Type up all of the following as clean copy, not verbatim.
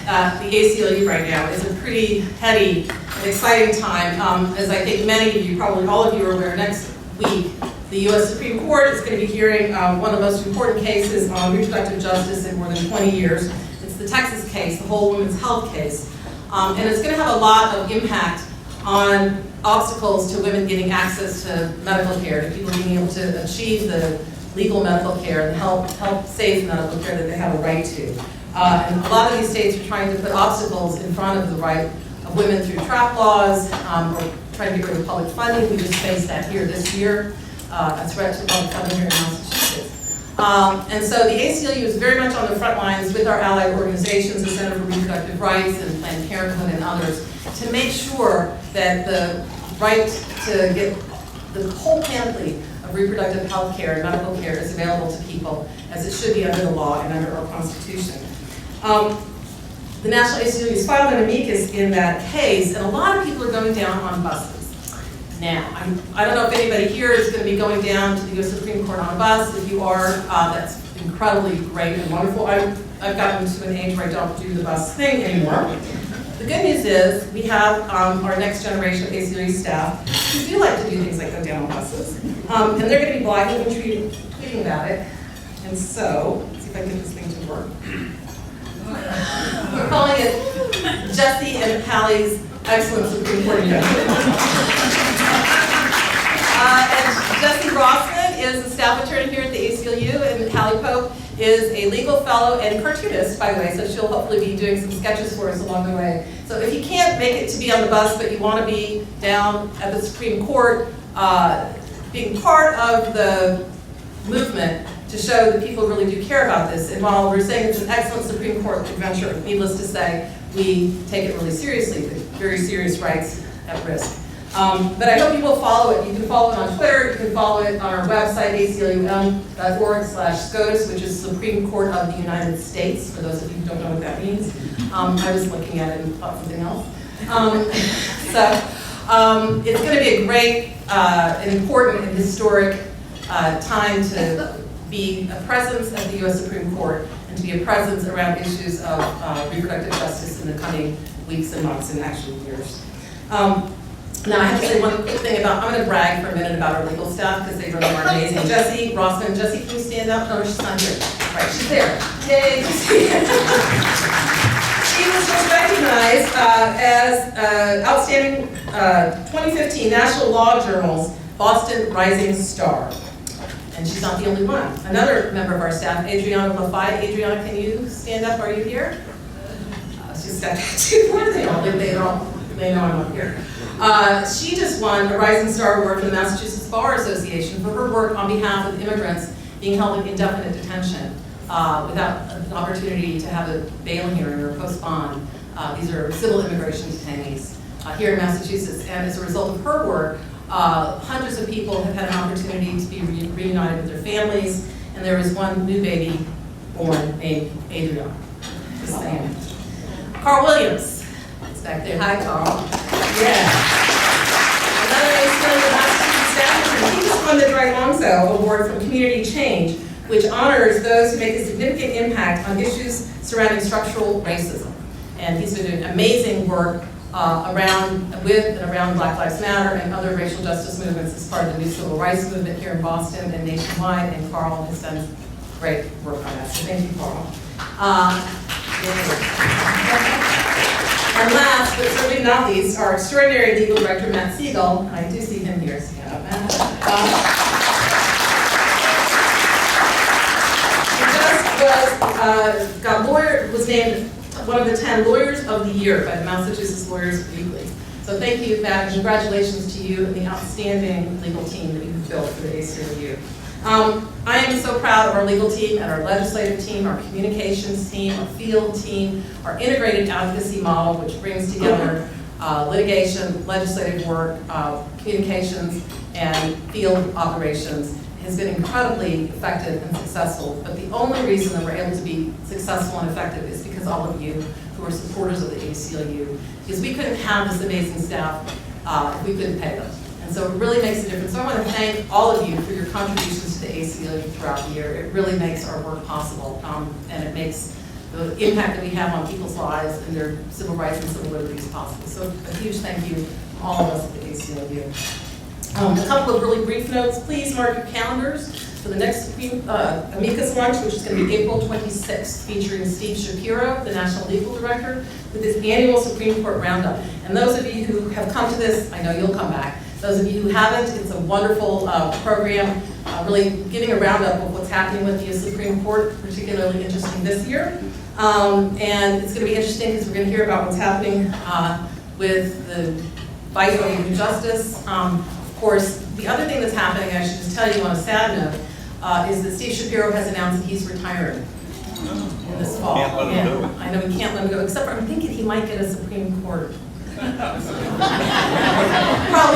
the ACLU right now is a pretty heady and exciting time. As I think many of you, probably all of you are aware, next week the U.S. Supreme Court is going to be hearing one of the most important cases on reproductive justice in more than 20 years. It's the Texas case, the whole women's health case. And it's going to have a lot of impact on obstacles to women getting access to medical care, to people being able to achieve the legal medical care and help safe medical care that they have a right to. And a lot of these states are trying to put obstacles in front of the right of women through trap laws, or trying to get rid of public funding. We just faced that here this year, a threat to public funding here in Massachusetts. And so the ACLU is very much on the front lines with our allied organizations, the Center for Reproductive Rights and Planned Parenthood and others, to make sure that the right to get the whole panoply of reproductive health care and medical care is available to people as it should be under the law and under our Constitution. The National ACLU has filed an amicus in that case, and a lot of people are going down on buses. Now, I don't know if anybody here is going to be going down to the U.S. Supreme Court on a bus. If you are, that's incredibly great and wonderful. I've gotten to an age where I don't do the bus thing anymore. The good news is we have our next generation of ACLU staff who do like to do things like go down on buses. And they're going to be blogging and tweeting about it. And so, let's see if I can get this thing to work. We're calling it Jesse and Hallie's Excellent Supreme Court Judgment. And Jesse Rossman is a staff attorney here at the ACLU, and Hallie Pope is a legal fellow and cartoonist, by the way, so she'll hopefully be doing some sketches for us along the way. So if you can't make it to be on the bus, but you want to be down at the Supreme Court, being part of the movement to show that people really do care about this. And while we're saying it's an excellent Supreme Court adventure, needless to say, we take it really seriously, with very serious rights at risk. But I hope you will follow it. You can follow it on Twitter. You can follow it on our website, aclum.org/SCOTUS, which is Supreme Court of the United States, for those of you who don't know what that means. I was looking at it and thought something else. It's going to be a great, important, and historic time to be a presence at the U.S. Supreme Court and to be a presence around issues of reproductive justice in the coming weeks and months and actually years. Now I have to say one quick thing about, I'm going to brag for a minute about our legal staff because they really are amazing. Jesse Rossman, Jesse, can you stand up? No, she's not here. Right, she's there. Yay, Jesse. She was just recognized as outstanding 2015 National Law Journal's Boston Rising Star. And she's not the only one. Another member of our staff, Adriana Lafayette. Adriana, can you stand up? Are you here? She's got two. Where are they all? They know I'm not here. She just won a Rising Star Award from the Massachusetts Bar Association for her work on behalf of immigrants being held in indefinite detention without an opportunity to have a bail hearing or post bond. These are civil immigration detainees here in Massachusetts. And as a result of her work, hundreds of people have had an opportunity to be reunited with their families, and there was one new baby born named Adriana. Just saying. Carl Williams is back there. Hi, Carl. Yeah. Another ACLU Massachusetts staff, he just won the Dwight Longso Award from Community Change, which honors those who make a significant impact on issues surrounding structural racism. And he's been doing amazing work with and around Black Lives Matter and other racial justice movements as part of the new civil rights movement here in Boston and nationwide, and Carl has done great work on that, so thank you, Carl. And last, but certainly not least, our extraordinary legal director, Matt Siegel. I do see him here, stand up, Matt. He just was named one of the 10 Lawyers of the Year by the Massachusetts Lawyers Weekly. So thank you, Matt, and congratulations to you and the outstanding legal team that you've built for the ACLU. I am so proud of our legal team and our legislative team, our communications team, our field team, our integrated advocacy model, which brings together litigation, legislative work, communications, and field operations, has been incredibly effective and successful. But the only reason that we're able to be successful and effective is because all of you who are supporters of the ACLU. Because we couldn't have this amazing staff if we couldn't pay them. And so it really makes a difference. So I want to thank all of you for your contributions to the ACLU throughout the year. It really makes our work possible, and it makes the impact that we have on people's lives and their civil rights and civil liberties possible. So a huge thank you from all of us at the ACLU. A couple of really brief notes. Please mark your calendars for the next Amicus lunch, which is going to be April 26th, featuring Steve Shapiro, the National Legal Director, with his annual Supreme Court Roundup. And those of you who have come to this, I know you'll come back. Those of you who haven't, it's a wonderful program, really giving a roundup of what's happening with the Supreme Court, particularly interesting this year. And it's going to be interesting because we're going to hear about what's happening with the fight over new justice. Of course, the other thing that's happening, I should just tell you on a sad note, is that Steve Shapiro has announced that he's retiring in this fall. Can't let him go. I know we can't let him go, except for I'm thinking he might get a Supreme Court. Probably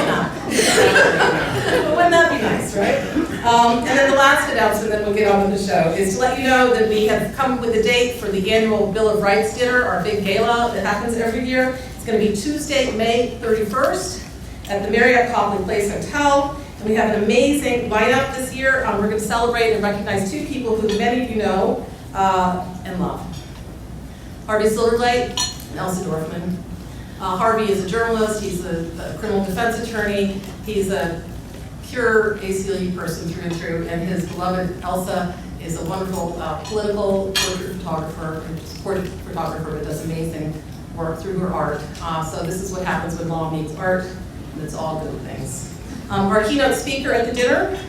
not. But wouldn't that be nice, right? And then the last announcement, then we'll get on with the show, is to let you know that we have come with a date for the annual Bill of Rights dinner, our big gala that happens every year. It's going to be Tuesday, May 31st at the Marriott Copley Place Hotel. And we have an amazing lineup this year. We're going to celebrate and recognize two people who many of you know and love. Harvey Silverglate and Elsa Dorfman. Harvey is a journalist, he's a criminal defense attorney, he's a pure ACLU person through and through, and his beloved Elsa is a wonderful political portrait photographer and supportive photographer that does amazing work through her art. So this is what happens when law meets art, and it's all good things. Our keynote speaker at the dinner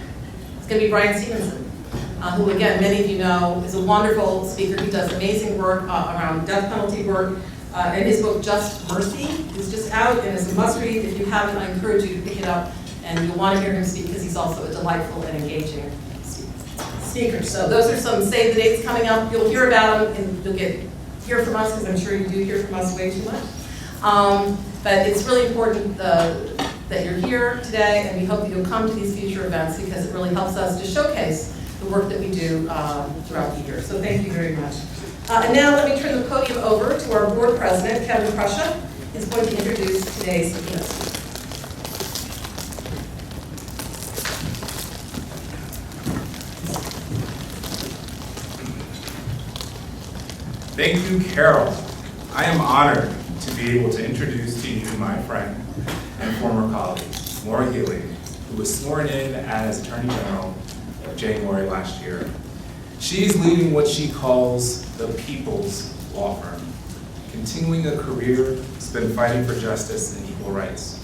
is going to be Brian Stevenson, who again, many of you know, is a wonderful speaker. He does amazing work around death penalty work. And his book, Just Mercy, is just out and is a must-read. If you haven't, I encourage you to pick it up, and you'll want to hear him speak because he's also a delightful and engaging speaker. So those are some save the dates coming up. You'll hear about them, and you'll hear from us, because I'm sure you do hear from us way too much. But it's really important that you're here today, and we hope that you'll come to these future events because it really helps us to showcase the work that we do throughout the year. So thank you very much. And now let me turn the podium over to our board president, Kevin Prussia, who's going to introduce today's keynote speaker. Thank you, Carol. I am honored to be able to introduce to you my friend and former colleague, Maura Healey, who was sworn in as Attorney General in January last year. She's leading what she calls the People's Law Firm, continuing a career spent fighting for justice and equal rights.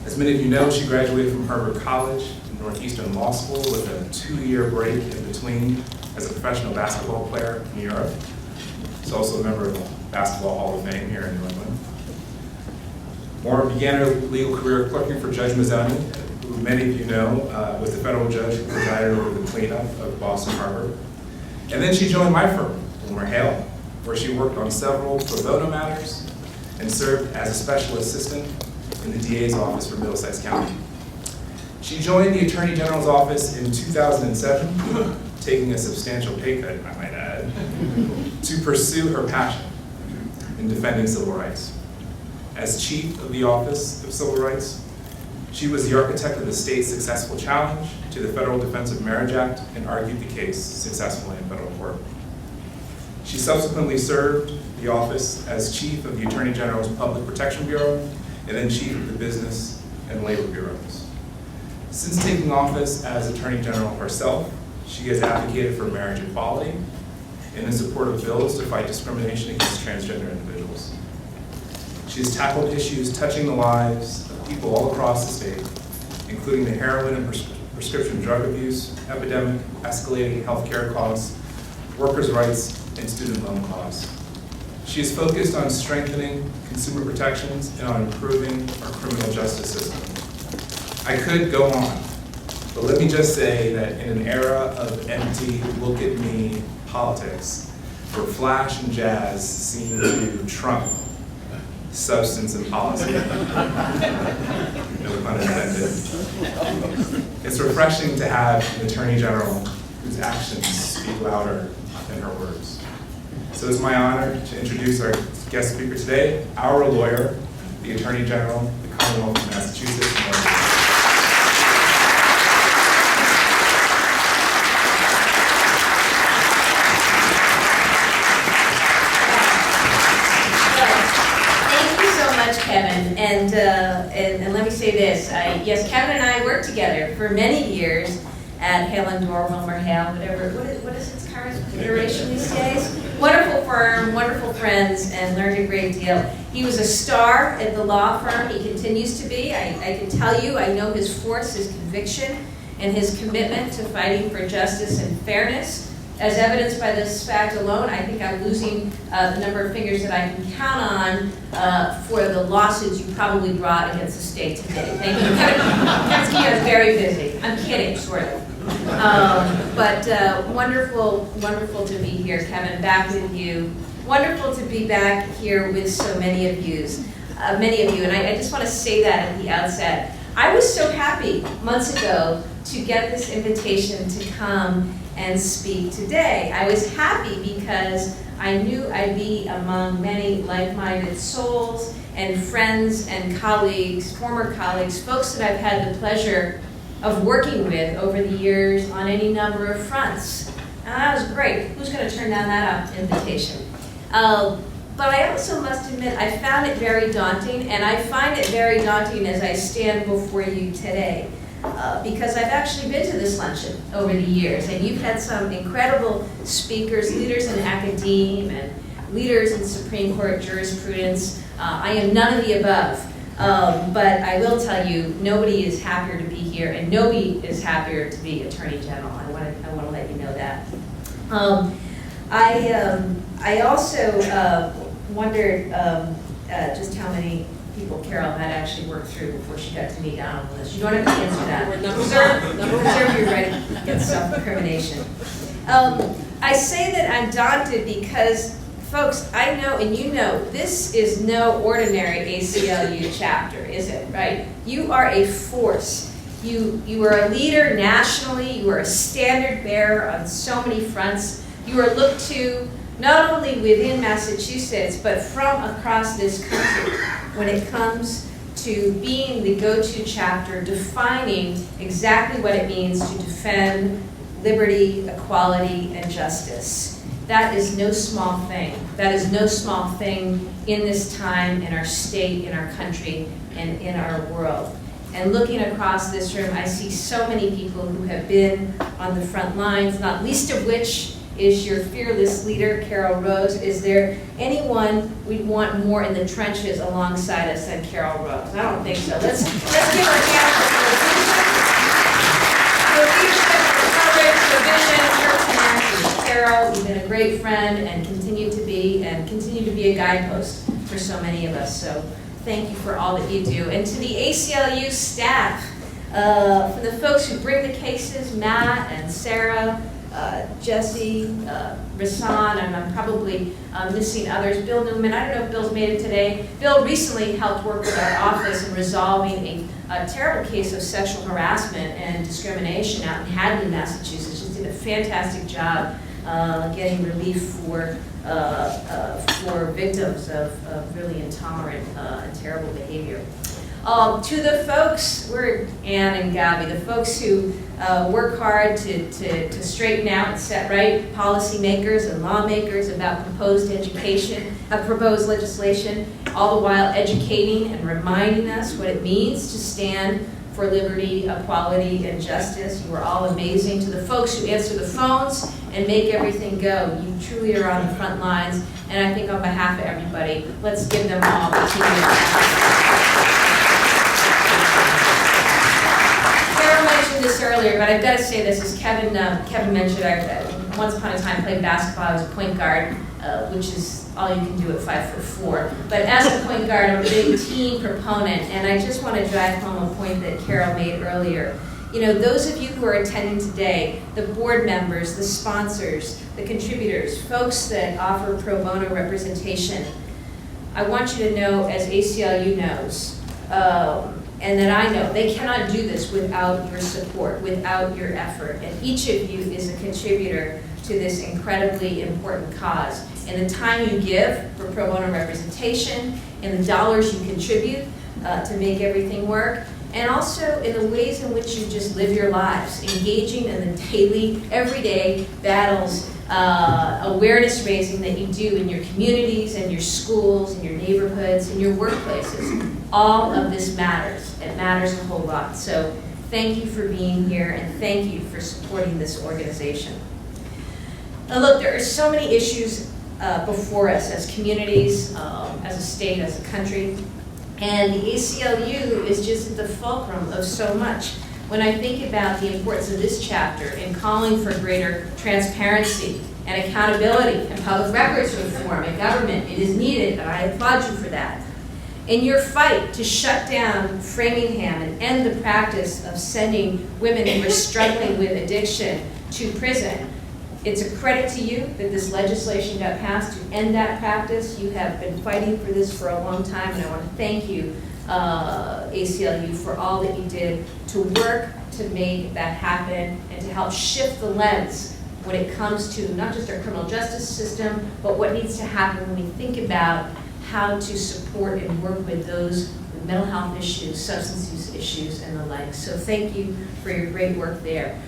As many of you know, she graduated from Harvard College and Northeastern Law School with a 2-year break in between as a professional basketball player in Europe. She's also a member of the Basketball Hall of Fame here in New England. Maura began her legal career clerking for Judge Mazzoni, who many of you know was the federal judge who presided over the cleanup of Boston Harbor. And then she joined my firm, Maura Healey, where she worked on several pro bono matters and served as a special assistant in the DA's office for Middlesex County. She joined the Attorney General's office in 2007, taking a substantial pay cut, I might add, to pursue her passion in defending civil rights. As chief of the Office of Civil Rights, she was the architect of the state's successful challenge to the Federal Defense of Marriage Act and argued the case successfully in federal court. She subsequently served the office as chief of the Attorney General's Public Protection Bureau and then chief of the Business and Labor Bureaus. Since taking office as Attorney General herself, she has advocated for marriage equality and in support of bills to fight discrimination against transgender individuals. She has tackled issues touching the lives of people all across the state, including the heroin and prescription drug abuse epidemic, escalating healthcare costs, workers' rights, and student loan costs. She is focused on strengthening consumer protections and on improving our criminal justice system. I could go on, but let me just say that in an era of empty look-at-me politics, where flash and jazz seem to trump substance and policy, no pun intended, it's refreshing to have an Attorney General whose actions speak louder than her words. So it's my honor to introduce our guest speaker today, our lawyer, the Attorney General of the Commonwealth of Massachusetts. Kevin, and let me say this. Yes, Kevin and I worked together for many years at Hale and Dorr, Wilmer Hale, whatever. What is its current iteration these days? Wonderful firm, wonderful friends, and learned a great deal. He was a star at the law firm. He continues to be. I can tell you, I know his force, his conviction, and his commitment to fighting for justice and fairness. As evidenced by this fact alone, I think I'm losing the number of fingers that I can count on for the lawsuits you probably brought against the state today. Thank you. Kevin's keeping us very busy. I'm kidding, sort of. But wonderful, wonderful to be here, Kevin, back with you. Wonderful to be back here with so many of you. And I just want to say that at the outset. I was so happy months ago to get this invitation to come and speak today. I was happy because I knew I'd be among many like-minded souls and friends and colleagues, former colleagues, folks that I've had the pleasure of working with over the years on any number of fronts. And that was great. Who's going to turn down that invitation? But I also must admit, I found it very daunting, and I find it very daunting as I stand before you today. Because I've actually been to this luncheon over the years, and you've had some incredible speakers, leaders in academia, and leaders in Supreme Court jurisprudence. I am none of the above, but I will tell you, nobody is happier to be here, and nobody is happier to be Attorney General. I want to let you know that. I also wondered just how many people Carol had actually worked through before she got to me down on the list. You don't have to answer that. Reserve your right against self-incrimination. I say that I'm daunted because, folks, I know and you know, this is no ordinary ACLU chapter, is it, right? You are a force. You are a leader nationally. You are a standard bearer on so many fronts. You are looked to not only within Massachusetts, but from across this country when it comes to being the go-to chapter, defining exactly what it means to defend liberty, equality, and justice. That is no small thing. That is no small thing in this time, in our state, in our country, and in our world. And looking across this room, I see so many people who have been on the front lines, not least of which is your fearless leader, Carol Rose. Is there anyone we'd want more in the trenches alongside us than Carol Rose? I don't think so. Let's give her a hand for her leadership, her vision, her tenacity. Carol, you've been a great friend and continue to be a guidepost for so many of us. So thank you for all that you do. And to the ACLU staff, for the folks who bring the cases, Matt and Sarah, Jesse, Rasan, and I'm probably missing others. Bill Newman, I don't know if Bill's made it today. Bill recently helped work with our office in resolving a terrible case of sexual harassment and discrimination out in Hadley, Massachusetts. Just did a fantastic job getting relief for victims of really intolerant and terrible behavior. To the folks, we're Ann and Gabby, the folks who work hard to straighten out and set right policymakers and lawmakers about proposed legislation, all the while educating and reminding us what it means to stand for liberty, equality, and justice. You are all amazing. To the folks who answer the phones and make everything go, you truly are on the front lines. And I think on behalf of everybody, let's give them all a this earlier, but I've got to say this, as Kevin mentioned, I once upon a time played basketball. I was a point guard, which is all you can do at 5'4". But as a point guard, I'm a big team proponent, and I just want to drive home a point that Carol made earlier. You know, those of you who are attending today, the board members, the sponsors, the contributors, folks that offer pro bono representation, I want you to know, as ACLU knows, and that I know, they cannot do this without your support, without your effort. And each of you is a contributor to this incredibly important cause. In the time you give for pro bono representation, in the dollars you contribute to make everything work, and also in the ways in which you just live your lives, engaging in the daily, everyday battles awareness raising that you do in your communities and your schools and your neighborhoods and your workplaces. All of this matters. It matters a whole lot. So thank you for being here, and thank you for supporting this organization. Now look, there are so many issues before us as communities, as a state, as a country, and the ACLU is just at the fulcrum of so much. When I think about the importance of this chapter in calling for greater transparency and accountability and public records reform in government, it is needed, and I applaud you for that. In your fight to shut down Framingham and end the practice of sending women who are struggling with addiction to prison, it's a credit to you that this legislation got passed to end that practice. You have been fighting for this for a long time, and I want to thank you, ACLU, for all that you did to work to make that happen and to help shift the lens when it comes to not just our criminal justice system, but what needs to happen when we think about how to support and work with those with mental health issues, substance use issues, and the like. So thank you for your great work there.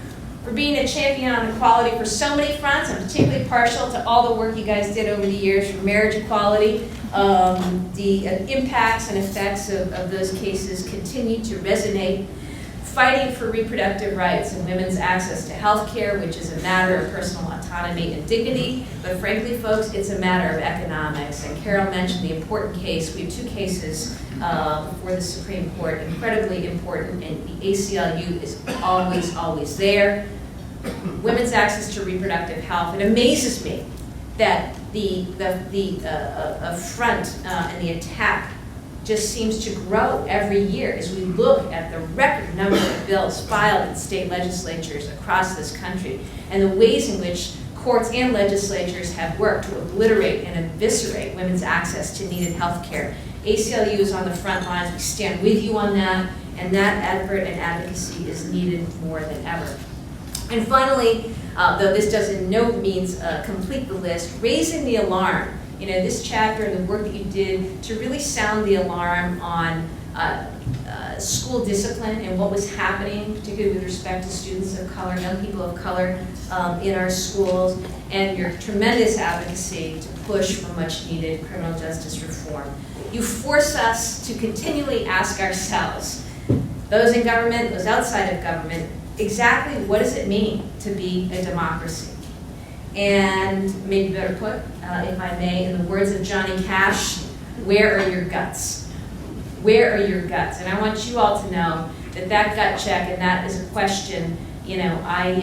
For being a champion on equality for so many fronts. I'm particularly partial to all the work you guys did over the years for marriage equality. The impacts and effects of those cases continue to resonate. Fighting for reproductive rights and women's access to health care, which is a matter of personal autonomy and dignity, but frankly, folks, it's a matter of economics. And Carol mentioned the important case. We have 2 cases before the Supreme Court, incredibly important, and the ACLU is always, always there. Women's access to reproductive health. It amazes me that the affront and the attack just seems to grow every year as we look at the record number of bills filed in state legislatures across this country and the ways in which courts and legislatures have worked to obliterate and eviscerate women's access to needed health care. ACLU is on the front lines. We stand with you on that, and that effort and advocacy is needed more than ever. And finally, though this does in no means complete the list, raising the alarm. You know, this chapter and the work that you did to really sound the alarm on school discipline and what was happening, particularly with respect to students of color, young people of color in our schools, and your tremendous advocacy to push for much needed criminal justice reform. You force us to continually ask ourselves, those in government, those outside of government, exactly what does it mean to be a democracy? And maybe better put, if I may, in the words of Johnny Cash, where are your guts? Where are your guts? And I want you all to know that that gut check, and that is a question, you know, I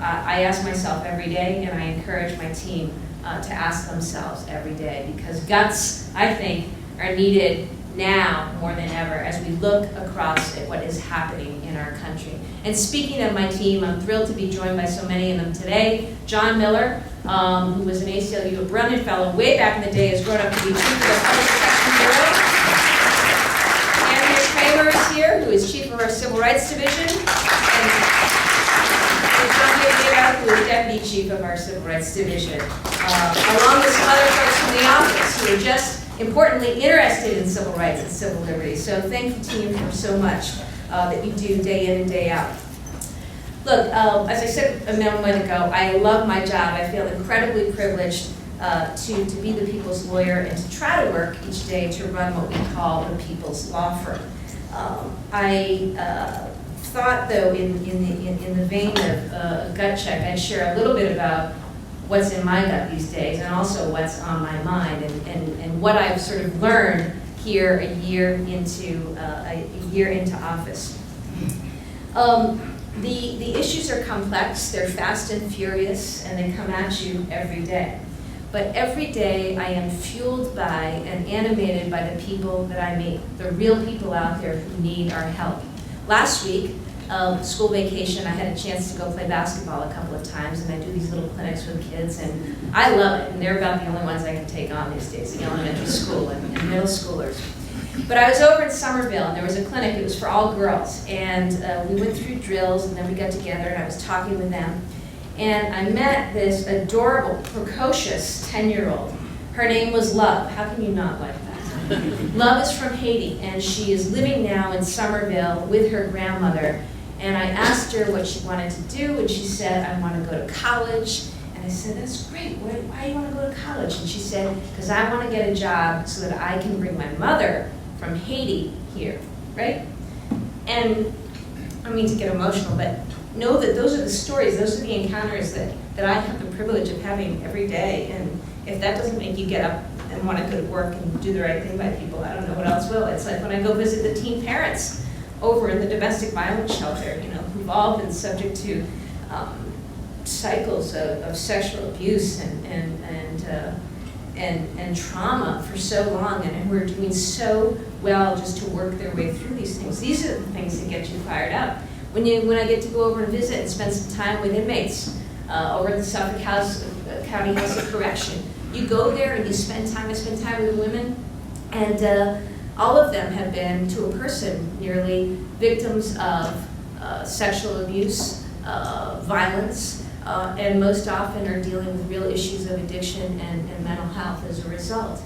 ask myself every day, and I encourage my team to ask themselves every day, because guts, I think, are needed now more than ever as we look across at what is happening in our country. And speaking of my team, I'm thrilled to be joined by so many of them today. John Miller, who was an ACLU, a brilliant fellow way back in the day, has grown up to be chief of the Public Protection Bureau. Andrea Kramer is here, who is chief of our Civil Rights Division. And John Miller, who is deputy chief of our Civil Rights Division. Along with some other folks from the office who are just importantly interested in civil rights and civil liberties. So thank you, team, for so much that you do day in and day out. Look, as I said a moment ago, I love my job. I feel incredibly privileged to be the people's lawyer and to try to work each day to run what we call the people's law firm. I thought, though, in the vein of a gut check, I'd share a little bit about what's in my gut these days, and also what's on my mind, and what I've sort of learned here a year into office. The issues are complex, they're fast and furious, and they come at you every day. But every day I am fueled by and animated by the people that I meet, the real people out there who need our help. Last week, school vacation, I had a chance to go play basketball a couple of times, and I do these little clinics with kids, and I love it, and they're about the only ones I can take on these days, in elementary school and middle schoolers. But I was over in Somerville, and there was a clinic. It was for all girls, and we went through drills, and then we got together, and I was talking with them, and I met this adorable, precocious 10-year-old. Her name was Love. How can you not like that? Love is from Haiti, and she is living now in Somerville with her grandmother. And I asked her what she wanted to do, and she said, I want to go to college and I said, that's great. Why do you want to go to college? And she said, because I want to get a job so that I can bring my mother from Haiti here, right? And I don't mean to get emotional, but know that those are the stories, those are the encounters that I have the privilege of having every day. And if that doesn't make you get up and want to go to work and do the right thing by people, I don't know what else will. It's like when I go visit the teen parents over in the domestic violence shelter, you know, who've all been subject to cycles of sexual abuse and trauma for so long, and who are doing so well just to work their way through these things. These are the things that get you fired up. When I get to go over and visit and spend some time with inmates over at the Suffolk County House of Correction, you go there and you spend time. I spend time with the women, and all of them have been, to a person, nearly victims of sexual abuse, violence, and most often are dealing with real issues of addiction and mental health as a result.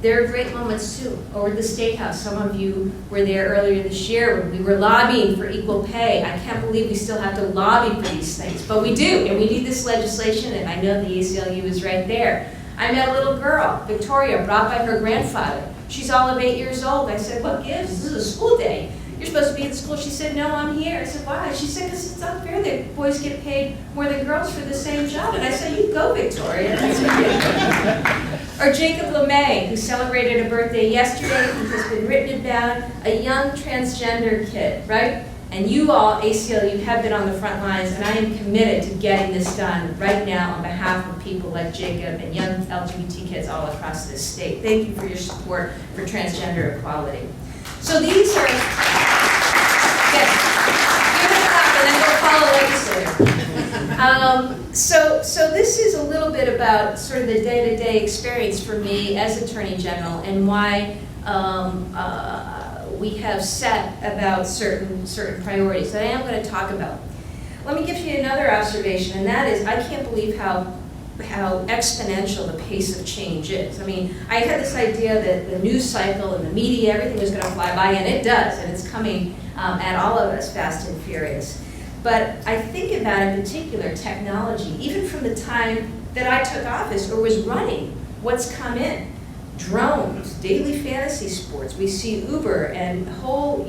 There are great moments too. Over at the State House, some of you were there earlier this year when we were lobbying for equal pay. I can't believe we still have to lobby for these things, but we do, and we need this legislation, and I know the ACLU is right there. I met a little girl, Victoria, brought by her grandfather. She's all of 8 years old. I said, what gives? This is a school day. You're supposed to be at school. She said, no, I'm here. I said, why? She said, because it's unfair that boys get paid more than girls for the same job. And I said, you go, Victoria. Or Jacob LeMay, who celebrated a birthday yesterday, who has been written about, a young transgender kid, right? And you all, ACLU, have been on the front lines, and I am committed to getting this done right now on behalf of people like Jacob and young LGBT kids all across this state. Thank you for your support for transgender equality. So these are, yes, give it up and then go follow legislator. So this is a little bit about sort of the day-to-day experience for me as Attorney General and why we have set about certain priorities that I am going to talk about. Let me give you another observation, and that is I can't believe how exponential the pace of change is. I mean, I had this idea that the news cycle and the media, everything was going to fly by, and it does, and it's coming at all of us fast and furious. But I think about, in particular, technology, even from the time that I took office or was running, what's come in. Drones, daily fantasy sports, we see Uber and whole,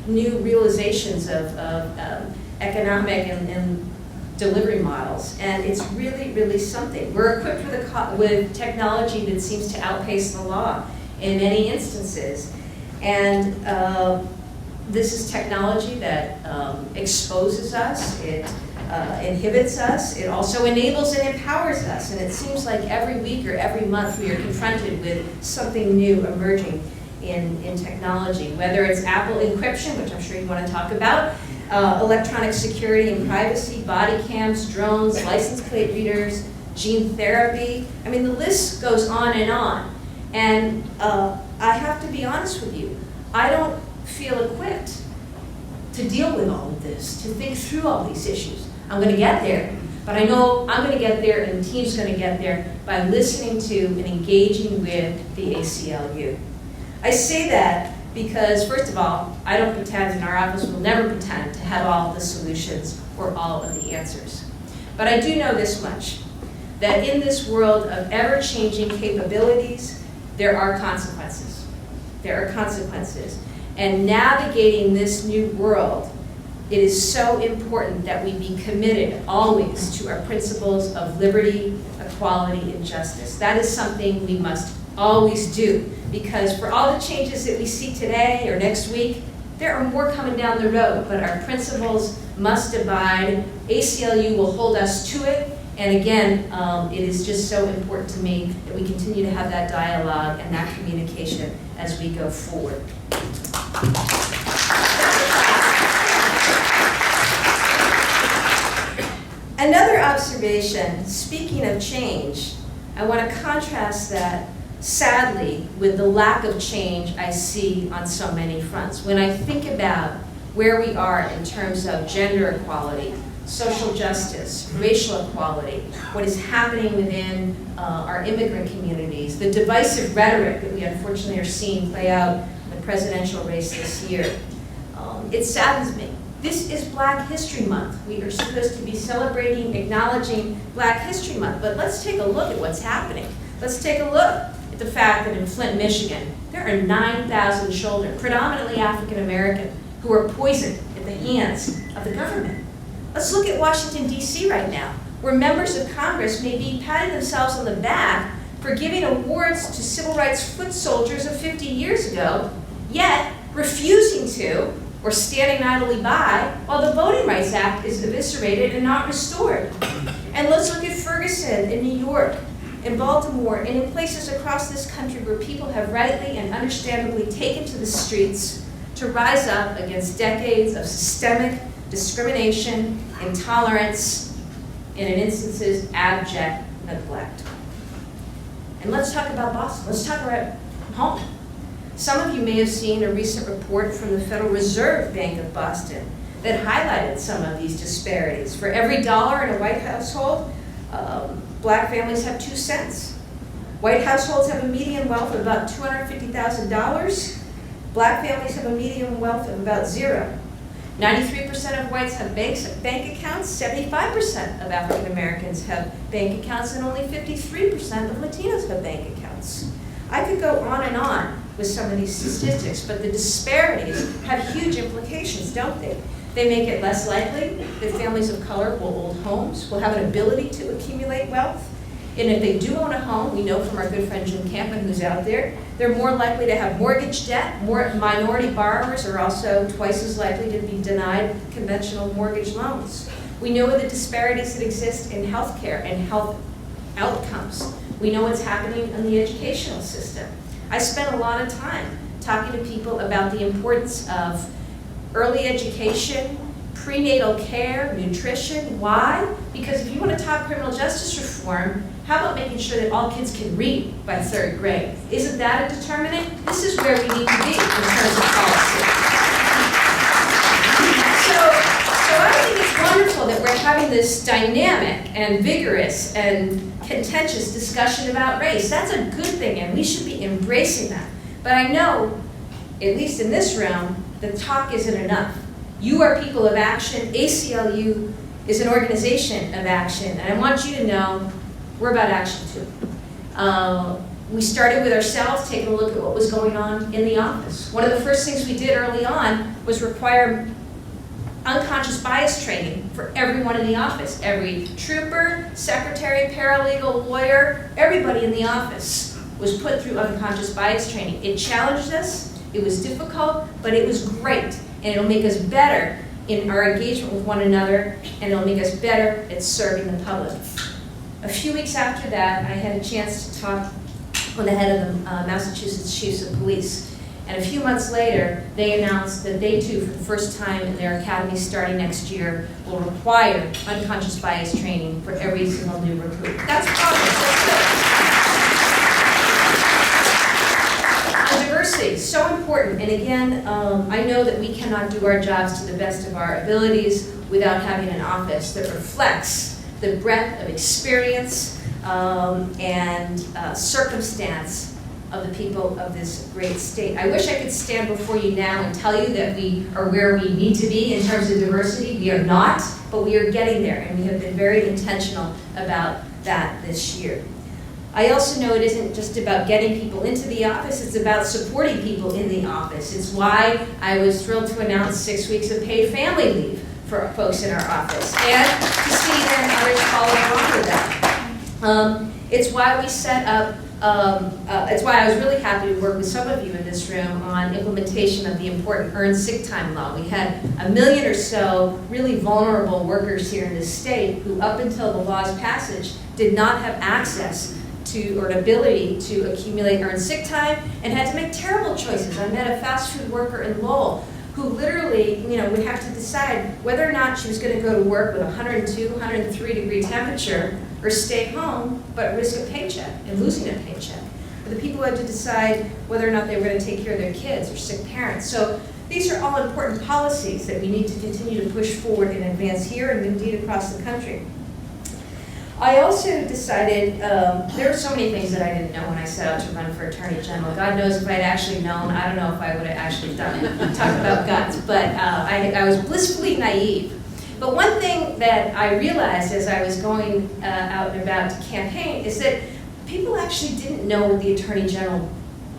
new realizations of economic and delivery models, and it's really, really something. We're equipped with technology that seems to outpace the law in many instances, and this is technology that exposes us, it inhibits us, it also enables and empowers us, and it seems like every week or every month we are confronted with something new emerging in technology, whether it's Apple encryption, which I'm sure you want to talk about, electronic security and privacy, body cams, drones, license plate readers, gene therapy. I mean, the list goes on. And I have to be honest with you, I don't feel equipped to deal with all of this, to think through all these issues. I'm going to get there, but I know I'm going to get there and the team's going to get there by listening to and engaging with the ACLU. I say that because, first of all, I don't pretend, and our office will never pretend, to have all of the solutions or all of the answers. But I do know this much, that in this world of ever-changing capabilities, there are consequences. There are consequences. And navigating this new world, it is so important that we be committed always to our principles of liberty, equality, and justice. That is something we must always do, because for all the changes that we see today or next week, there are more coming down the road, but our principles must abide. ACLU will hold us to it, and again, it is just so important to me that we continue to have that dialogue and that communication as we go forward. Another observation, speaking of change, I want to contrast that, sadly, with the lack of change I see on so many fronts. When I think about where we are in terms of gender equality, social justice, racial equality, what is happening within our immigrant communities, the divisive rhetoric that we unfortunately are seeing play out in the presidential race this year, it saddens me. This is Black History Month. We are supposed to be celebrating, acknowledging Black History Month, but let's take a look at what's happening. Let's take a look at the fact that in Flint, Michigan, there are 9,000 children, predominantly African American, who are poisoned at the hands of the government. Let's look at Washington, D.C. right now, where members of Congress may be patting themselves on the back for giving awards to civil rights foot soldiers of 50 years ago, yet refusing to, or standing idly by, while the Voting Rights Act is eviscerated and not restored. And let's look at Ferguson in New York, in Baltimore, and in places across this country where people have rightly and understandably taken to the streets to rise up against decades of systemic discrimination, intolerance, and in instances, abject neglect. And let's talk about Boston. Let's talk about home. Some of you may have seen a recent report from the Federal Reserve Bank of Boston that highlighted some of these disparities. For every dollar in a white household, Black families have 2 cents. White households have a median wealth of about $250,000. Black families have a median wealth of about 0. 93% of whites have bank accounts, 75% of African Americans have bank accounts, and only 53% of Latinos have bank accounts. I could go on with some of these statistics, but the disparities have huge implications, don't they? They make it less likely that families of color will own homes, will have an ability to accumulate wealth. And if they do own a home, we know from our good friend Jim Campman, who's out there, they're more likely to have mortgage debt. More minority borrowers are also twice as likely to be denied conventional mortgage loans. We know the disparities that exist in healthcare and health outcomes. We know what's happening in the educational system. I spent a lot of time talking to people about the importance of early education, prenatal care, nutrition. Why? Because if you want to talk criminal justice reform, how about making sure that all kids can read by 3rd grade? Isn't that a determinant? This is where we need to be in terms of policy. So I think it's wonderful that we're having this dynamic and vigorous and contentious discussion about race. That's a good thing, and we should be embracing that. But I know, at least in this room, the talk isn't enough. You are people of action. ACLU is an organization of action, and I want you to know we're about action too. We started with ourselves, taking a look at what was going on in the office. One of the first things we did early on was require unconscious bias training for everyone in the office. Every trooper, secretary, paralegal, lawyer, everybody in the office was put through unconscious bias training. It challenged us, it was difficult, but it was great. And it'll make us better in our engagement with one another, and it'll make us better at serving the public. A few weeks after that, I had a chance to talk with the head of the Massachusetts Chiefs of Police. And a few months later, they announced that they too, for the first time in their academy starting next year, will require unconscious bias training for every single new recruit. That's progress, that's good. And diversity, so important. And again, I know that we cannot do our jobs to the best of our abilities without having an office that reflects the breadth of experience and circumstance of the people of this great state. I wish I could stand before you now and tell you that we are where we need to be in terms of diversity. We are not, but we are getting there, and we have been very intentional about that this year. I also know it isn't just about getting people into the office, it's about supporting people in the office. It's why I was thrilled to announce 6 weeks of paid family leave for folks in our office, and to see then others follow along with that. It's why we set up, it's why I was really happy to work with some of you in this room on implementation of the important earned sick time law. We had 1 million or so really vulnerable workers here in this state who, up until the law's passage, did not have access to or an ability to accumulate earned sick time and had to make terrible choices. I met a fast food worker in Lowell who literally, would have to decide whether or not she was going to go to work with 102, 103 degree temperature or stay home but risk a paycheck and losing a paycheck. For the people who had to decide whether or not they were going to take care of their kids or sick parents. So these are all important policies that we need to continue to push forward and advance here and indeed across the country. I also decided, there were so many things that I didn't know when I set out to run for Attorney General. God knows if I'd actually known, I don't know if I would have actually done it. Talk about guts, but I was blissfully naive. But one thing that I realized as I was going out and about to campaign is that people actually didn't know what the Attorney General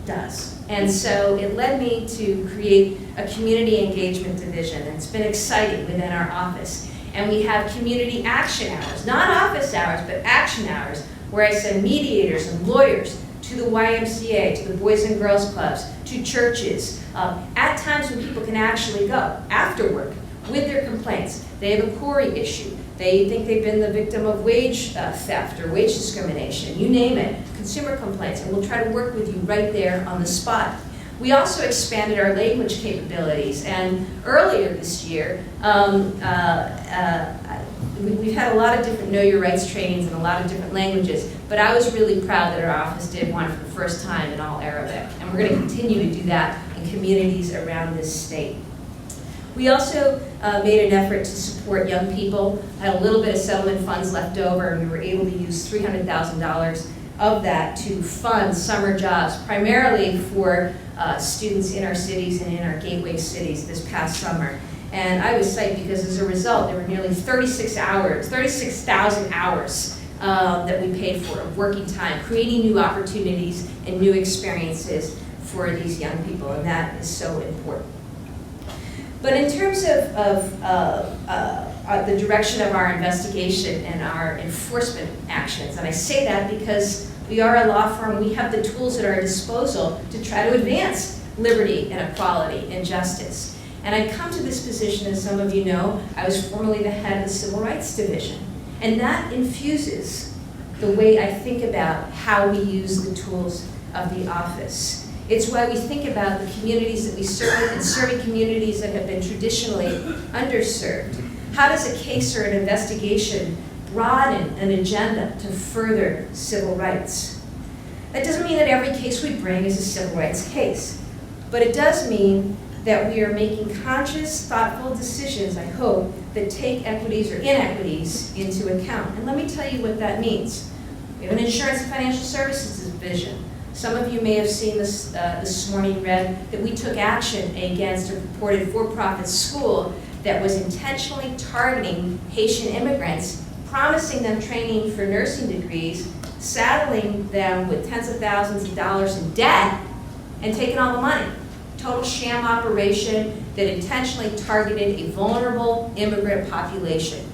does. And so it led me to create a community engagement division, and it's been exciting within our office. And we have community action hours, not office hours, but action hours, where I send mediators and lawyers to the YMCA, to the Boys and Girls Clubs, to churches, at times when people can actually go after work with their complaints. They have a query issue. They think they've been the victim of wage theft or wage discrimination, you name it, consumer complaints, and we'll try to work with you right there on the spot. We also expanded our language capabilities, and earlier this year, we've had a lot of different Know Your Rights trainings in a lot of different languages, but I was really proud that our office did one for the first time in all Arabic, and we're going to continue to do that in communities around this state. We also made an effort to support young people, had a little bit of settlement funds left over, and we were able to use $300,000 of that to fund summer jobs, primarily for students in our cities and in our gateway cities this past summer. And I was psyched because as a result, there were nearly 36,000 hours that we paid for of working time, creating new opportunities and new experiences for these young people, and that is so important. But in terms of the direction of our investigation and our enforcement actions, and I say that because we are a law firm, we have the tools at our disposal to try to advance liberty and equality and justice. And I come to this position, as some of you know, I was formerly the head of the Civil Rights Division. And that infuses the way I think about how we use the tools of the office. It's why we think about the communities that we serve and serving communities that have been traditionally underserved. How does a case or an investigation broaden an agenda to further civil rights? That doesn't mean that every case we bring is a civil rights case, but it does mean that we are making conscious, thoughtful decisions, I hope, that take equities or inequities into account. And let me tell you what that means. We have an insurance and financial services division. Some of you may have seen this morning, read that we took action against a purported for-profit school that was intentionally targeting Haitian immigrants, promising them training for nursing degrees, saddling them with tens of thousands of dollars in debt, and taking all the money. Total sham operation that intentionally targeted a vulnerable immigrant population.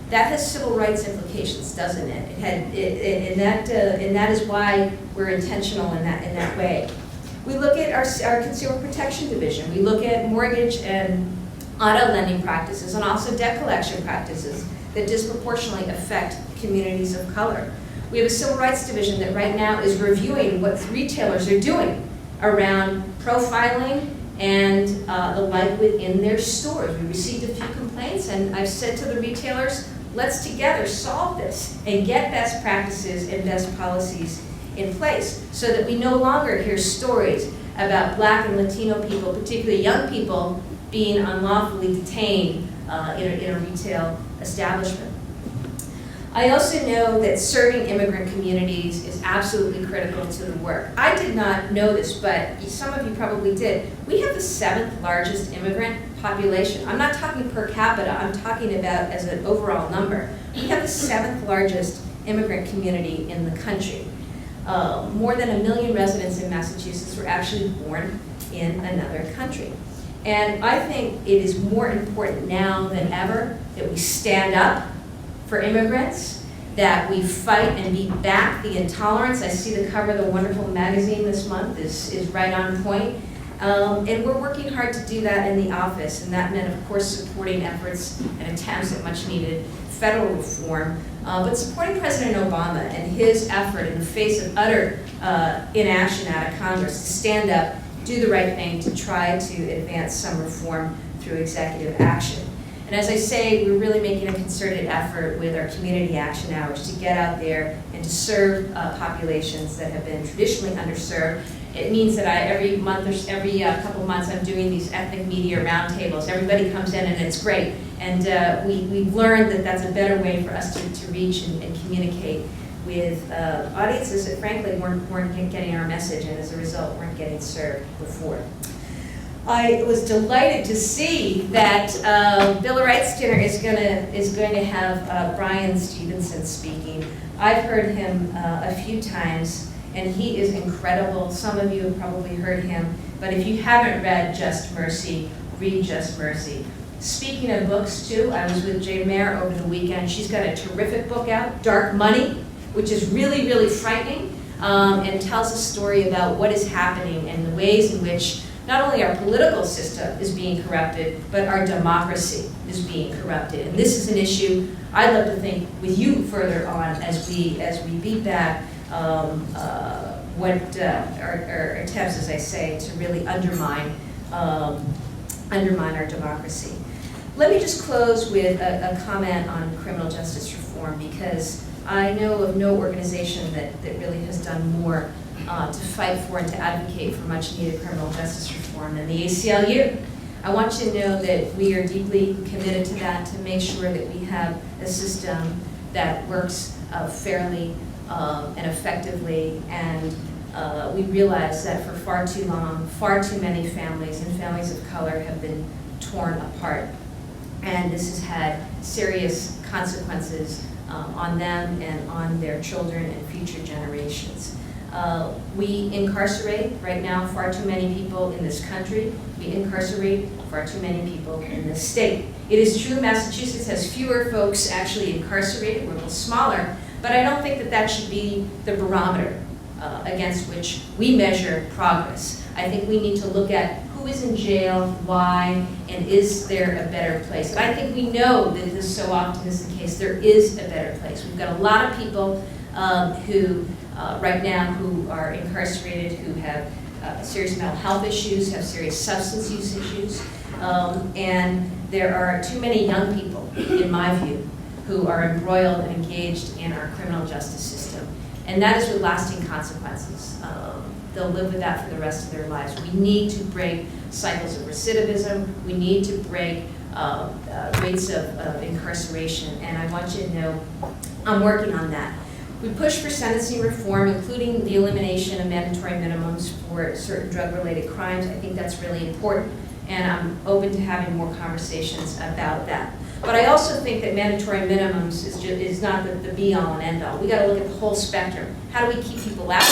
That has civil rights implications, doesn't it? And that is why we're intentional in that way. We look at our consumer protection division. We look at mortgage and auto lending practices and also debt collection practices that disproportionately affect communities of color. We have a civil rights division that right now is reviewing what retailers are doing around profiling and the like within their stores. We received a few complaints, and I've said to the retailers, let's together solve this and get best practices and best policies in place so that we no longer hear stories about Black and Latino people, particularly young people, being unlawfully detained in a retail establishment. I also know that serving immigrant communities is absolutely critical to the work. I did not know this, but some of you probably did. We have the 7th largest immigrant population. I'm not talking per capita, I'm talking about as an overall number. We have the 7th largest immigrant community in the country. More than 1 million residents in Massachusetts were actually born in another country. And I think it is more important now than ever that we stand up for immigrants, that we fight and beat back the intolerance. I see the cover of the wonderful magazine this month is right on point. And we're working hard to do that in the office, and that meant, of course, supporting efforts and attempts at much needed federal reform, but supporting President Obama and his effort in the face of utter inaction out of Congress to stand up, do the right thing, to try to advance some reform through executive action. And as I say, we're really making a concerted effort with our community action hours to get out there and to serve populations that have been traditionally underserved. It means that every month or every couple months I'm doing these ethnic media roundtables. Everybody comes in and it's great. And we've learned that that's a better way for us to reach and communicate with audiences that frankly weren't getting our message and as a result weren't getting served before. I was delighted to see that Bill of Rights Dinner is going to have Brian Stevenson speaking. I've heard him a few times, and he is incredible. Some of you have probably heard him, but if you haven't read Just Mercy, read Just Mercy. Speaking of books too, I was with Jane Mayer over the weekend. She's got a terrific book out, Dark Money, which is really, really frightening, and tells a story about what is happening and the ways in which not only our political system is being corrupted, but our democracy is being corrupted. And this is an issue I'd love to think with you further on as we beat back what our attempts, as I say, to really undermine our democracy. Let me just close with a comment on criminal justice reform, because I know of no organization that really has done more to fight for and to advocate for much needed criminal justice reform than the ACLU. I want you to know that we are deeply committed to that, to make sure that we have a system that works fairly and effectively, and we realize that for far too long, far too many families and families of color have been torn apart, and this has had serious consequences on them and on their children and future generations. We incarcerate right now far too many people in this country. We incarcerate far too many people in this state. It is true Massachusetts has fewer folks actually incarcerated. We're a little smaller, but I don't think that should be the barometer against which we measure progress. I think we need to look at who is in jail, why, and is there a better place? And I think we know that this so often is the case. There is a better place. We've got a lot of people who right now who are incarcerated, who have serious mental health issues, have serious substance use issues, and there are too many young people, in my view, who are embroiled and engaged in our criminal justice system. And that is with lasting consequences. They'll live with that for the rest of their lives. We need to break cycles of recidivism. We need to break rates of incarceration. And I want you to know I'm working on that. We push for sentencing reform, including the elimination of mandatory minimums for certain drug-related crimes. I think that's really important, and I'm open to having more conversations about that. But I also think that mandatory minimums is not the be-all and end-all. We got to look at the whole spectrum. How do we keep people out?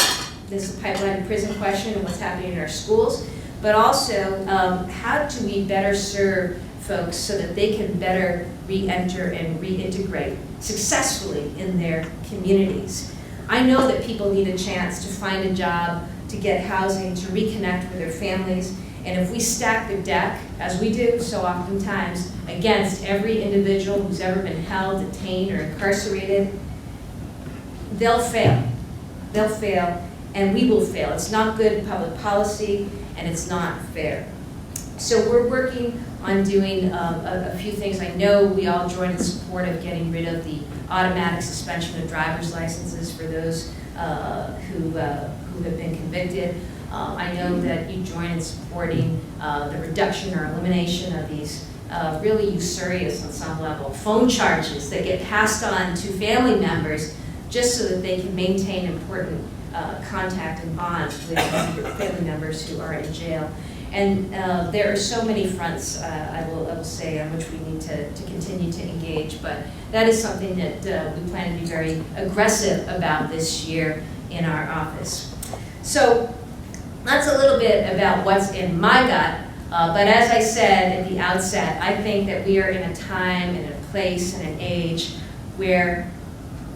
This is the pipeline to prison question and what's happening in our schools. But also, how do we better serve folks so that they can better re-enter and reintegrate successfully in their communities? I know that people need a chance to find a job, to get housing, to reconnect with their families. And if we stack the deck, as we do so oftentimes, against every individual who's ever been held, detained, or incarcerated, they'll fail. They'll fail, and we will fail. It's not good public policy, and it's not fair. So we're working on doing a few things. I know we all join in support of getting rid of the automatic suspension of driver's licenses for those who have been convicted. I know that you join in supporting the reduction or elimination of these really usurious on some level phone charges that get passed on to family members just so that they can maintain important contact and bonds with family members who are in jail. And there are so many fronts, I will say, on which we need to continue to engage, but that is something that we plan to be very aggressive about this year in our office. So that's a little bit about what's in my gut, but as I said at the outset, I think that we are in a time and a place and an age where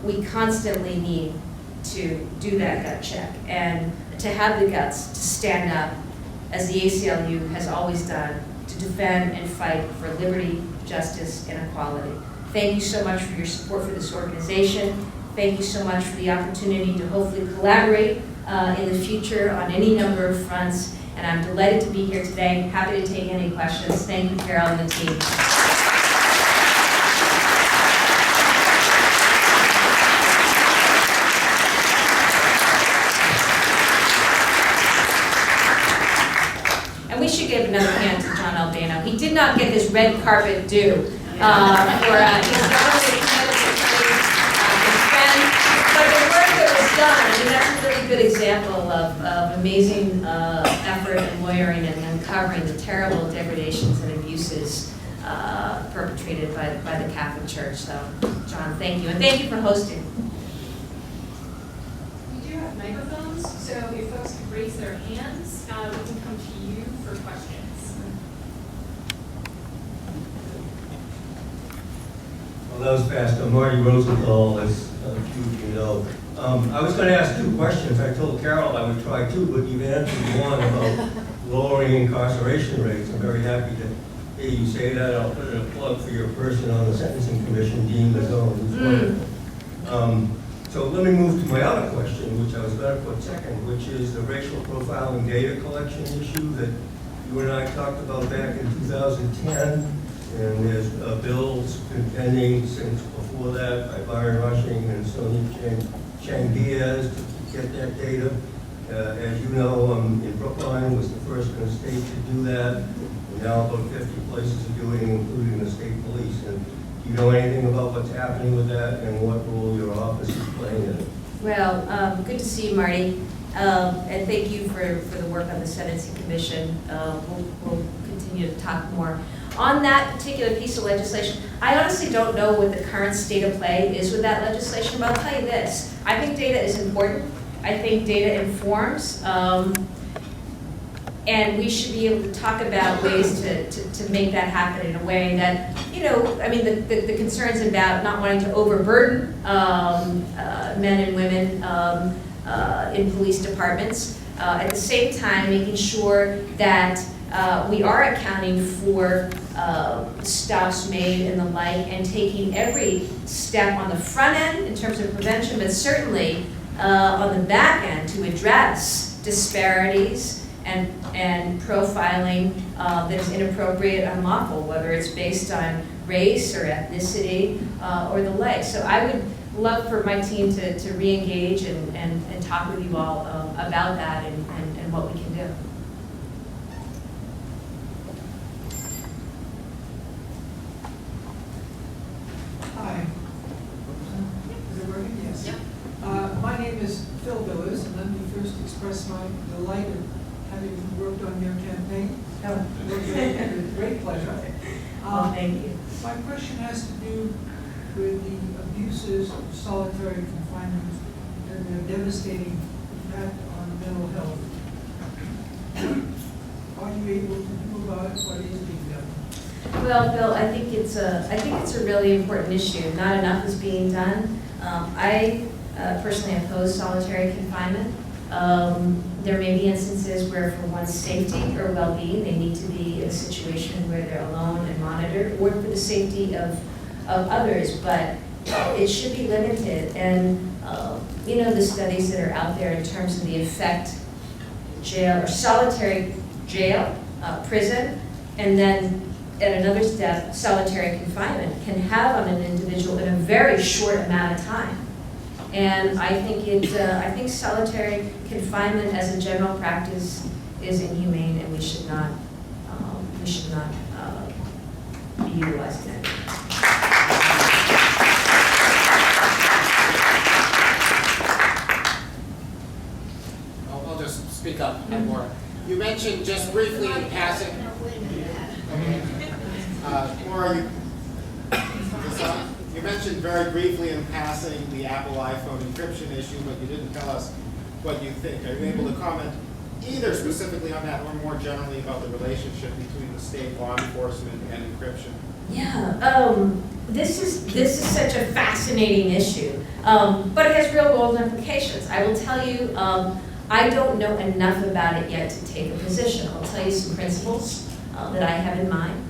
we constantly need to do that gut check and to have the guts to stand up, as the ACLU has always done, to defend and fight for liberty, justice, and equality. Thank you so much for your support for this organization. Thank you so much for the opportunity to hopefully collaborate in the future on any number of fronts. And I'm delighted to be here today. Happy to take any questions. Thank you, Carol and the team. to John Albano. He did not get his red carpet due for he's not only his friend, but the work that was done. I mean, that's a really good example of amazing effort and lawyering and uncovering the terrible degradations and abuses perpetrated by the Catholic Church. So, John, thank you, and thank you for hosting. We do have microphones, so if folks could raise their hands, we can come to you for questions. Well, that was fast. Marty Rosenthal, as a few of you know. I was going to ask 2 questions. I told Carol I would try 2, but you've answered one about lowering incarceration rates. I'm very happy to hear you say that. I'll put in a plug for your person on the Sentencing Commission, Dean Mazzone, who's wonderful. So let me move to my other question, which I was going to put second, which is the racial profiling data collection issue that you and I talked about back in 2010. And there's bills been pending since before that by Byron Rushing and Sonia Chang Diaz to get that data. As you know, in Brookline was the first in the state to do that. And now about 50 places are doing it, including the state police. And do you know anything about what's happening with that and what role your office is playing in it? Well, good to see you, Marty. And thank you for the work on the Sentencing Commission. We'll continue to talk more. On that particular piece of legislation, I honestly don't know what the current state of play is with that legislation, but I'll tell you this. I think data is important. I think data informs, and we should be able to talk about ways to make that happen in a way that, you know, I mean, the concerns about not wanting to overburden men and women in police departments, at the same time making sure that we are accounting for stops made and the like, and taking every step on the front end in terms of prevention, but certainly on the back end to address disparities and profiling that is inappropriate and unlawful, whether it's based on race or ethnicity or the like. So I would love for my team to re-engage and talk with you all about that and what we can do. Hi. Is it working? Yes. Yep. My name is Phil Billers, and let me first express my delight at having worked on your campaign. Oh. With great pleasure. Well, thank you. My question has to do with the abuses of solitary confinement and their devastating impact on mental health. What are you able to do about it? What is being done? Well, Bill, I think it's a really important issue. Not enough is being done. I personally oppose solitary confinement. There may be instances where for one's safety or well-being, they need to be in a situation where they're alone and monitored, or for the safety of others, but it should be limited. And you know, the studies that are out there in terms of the effect jail or solitary jail, prison, and then at another step, solitary confinement can have on an individual in a very short amount of time. And I think solitary confinement as a general practice is inhumane, and we should not be utilizing it. I'll just speak up more. You mentioned just briefly in passing. Maura, you mentioned very briefly in passing the Apple iPhone encryption issue, but you didn't tell us what you think. Are you able to comment either specifically on that or more generally about the relationship between the state law enforcement and encryption? Yeah, this is such a fascinating issue, but it has real world implications. I will tell you, I don't know enough about it yet to take a position. I'll tell you some principles that I have in mind.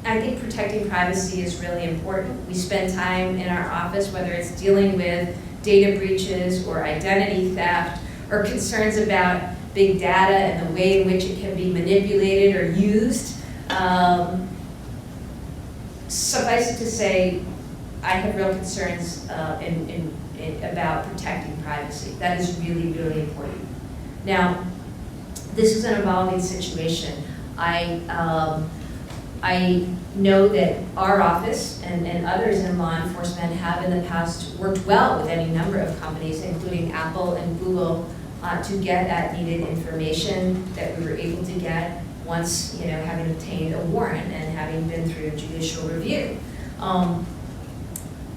I think protecting privacy is really important. We spend time in our office, whether it's dealing with data breaches or identity theft or concerns about big data and the way in which it can be manipulated or used. Suffice it to say, I have real concerns about protecting privacy. That is really, really important. Now, This is an evolving situation. I know that our office and others in law enforcement have in the past worked well with any number of companies, including Apple and Google, to get at needed information that we were able to get once, having obtained a warrant and having been through judicial review.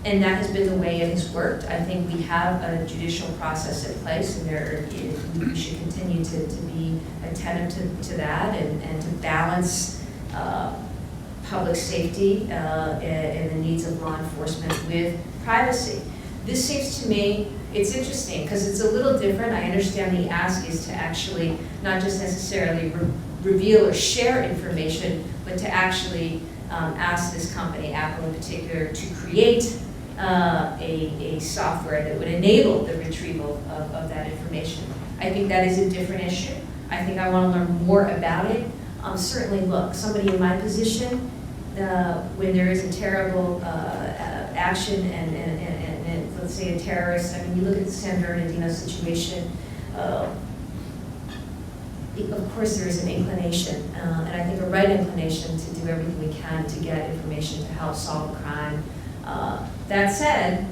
And that has been the way it has worked. I think we have a judicial process in place, and we should continue to be attentive to that and to balance public safety and the needs of law enforcement with privacy. This seems to me, it's interesting because it's a little different. I understand the ask is to actually not just necessarily reveal or share information, but to actually ask this company, Apple in particular, to create a software that would enable the retrieval of that information. I think that is a different issue. I think I want to learn more about it. Certainly, look, somebody in my position, when there is a terrible action and let's say a terrorist, I mean, you look at the San Bernardino situation, of course there is an inclination, and I think a right inclination to do everything we can to get information to help solve a crime. That said,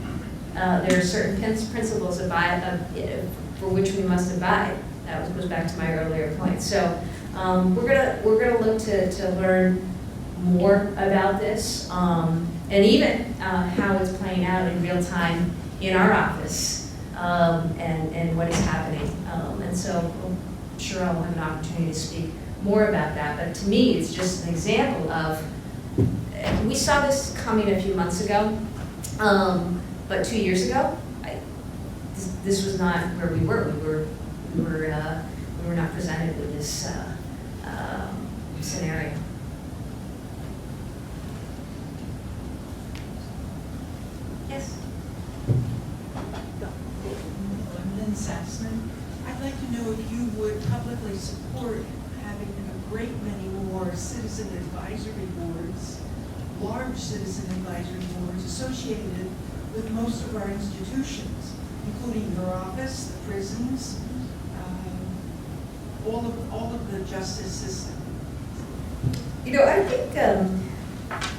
there are certain principles for which we must abide. That goes back to my earlier point. So we're gonna look to learn more about this, and even how it's playing out in real time in our office, and what is happening. And so I'm sure I'll have an opportunity to speak more about that. But to me, it's just an example of, we saw this coming a few months ago, but 2 years ago, this was not where we were. We were not presented with this scenario. Yes. Lynn Saxman. I'd like to know if you would publicly support having a great many more citizen advisory boards, large citizen advisory boards associated with most of our institutions, including your office, the prisons, all of the justice system.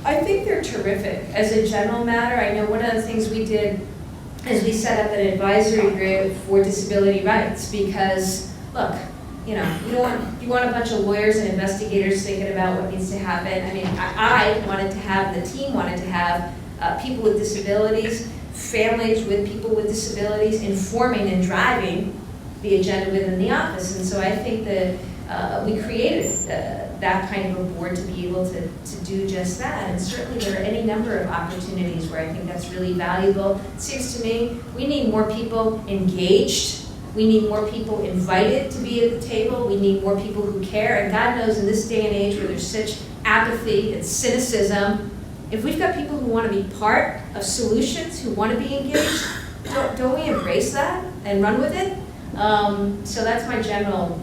I think they're terrific. As a general matter, I know one of the things we did is we set up an advisory group for disability rights because, look, you want a bunch of lawyers and investigators thinking about what needs to happen. I mean, I wanted to have, the team wanted to have people with disabilities, families with people with disabilities informing and driving the agenda within the office. And so I think that we created that kind of a board to be able to do just that. And certainly there are any number of opportunities where I think that's really valuable. It seems to me we need more people engaged. We need more people invited to be at the table. We need more people who care. And God knows in this day and age where there's such apathy and cynicism, if we've got people who want to be part of solutions, who want to be engaged, don't we embrace that and run with it? So that's my general